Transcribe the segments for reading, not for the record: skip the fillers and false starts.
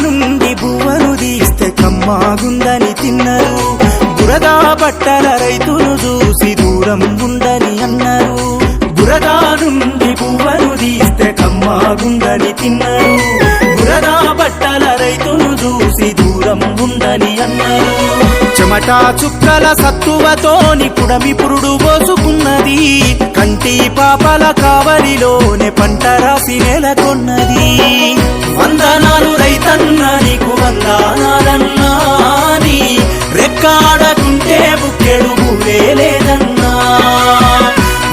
నుండి బువ్వను తీస్తే కమ్మాగుందని తిన్నారు. బురదా బట్టల రైతును చూసి దూరం ఉందని అన్నారు. బురదా నుండి బువ్వను తీస్తే కమ్మాగుందని తిన్నారు. బురదా బట్టల రైతును చూసి దూరం ఉందని అన్నారు. చెమటా చుక్కల సత్తువతోని పుడమి పురుడు పోసుకున్నది. కంటి పాపల కావలిలోనే పంట రాసి నెలకొన్నది. వందనాలు రైతన్నా నీకు వందనాలన్నా, నీ రెక్కాడకుంటే బుక్కెడు భూవే లేదన్నా.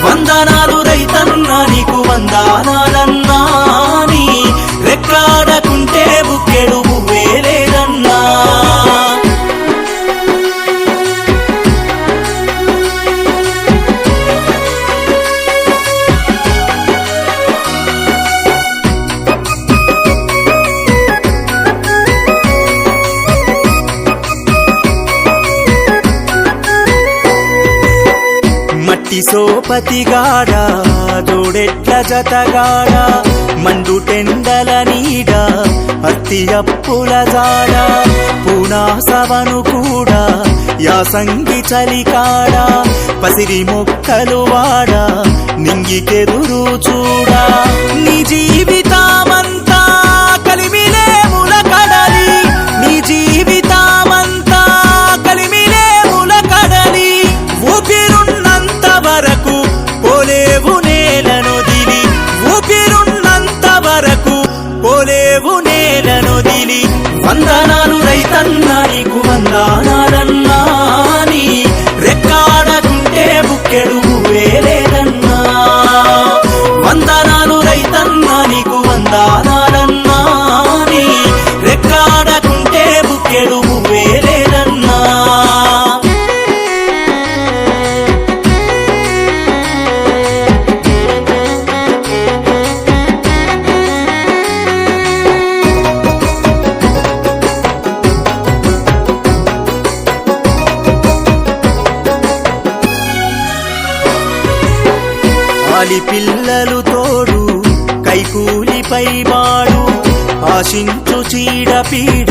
వందనాలు రైతన్నా నీకు వందనాలన్నా, నీ రెక్కాడకుంటే బుక్కెడు భూవే లేదన్నా. మట్టి సోపతిగాడ జోడెట్ల జతగాడ, మండు టెండల నీడ అత్తి అప్పుల జాడ, పూనాసవను కూడా యాసంగి చలికాడ, పసిరి మొక్కలు వాడ నింగికెదురు చూడా. నీ జీవితమంతా కలిమిలేముల కడలి, నీ జీవితమంతా కలిమిలేముల కడలి. ఊపిరున్నంత వరకు పోలేవు నేలనొదిలి, ఊపిరున్నంత వరకు పోలేవు నేలనొదిలి. వందనాలు రైతన్నా నీకు వందనాలన్నా, నీ రెక్కాడకుంటే బుక్కెడు భూవే లేదన్నా. వందనాలు రైతన్నా నీకు వందనాలన్నా, నీ రెక్కాడకుంటే బుక్కెడు భూవే లేదన్నా. ఆలి పిల్లలు తోడు కైకూలిపై వాడు, ఆశించు చీడ పీడ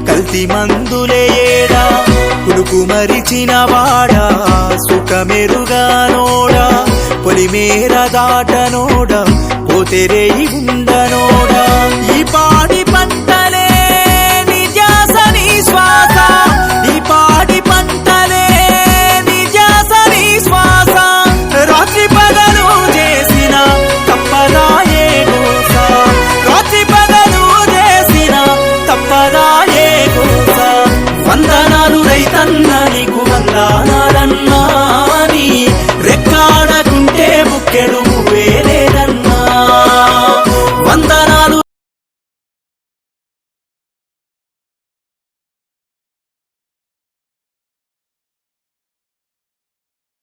కల్తీ మందులే ఏడా. కుడుకు మరిచిన వాడా సుఖమెరుగానోడా, పొలిమేర దాటనోడా పోతెరేయి ఉండనోడా.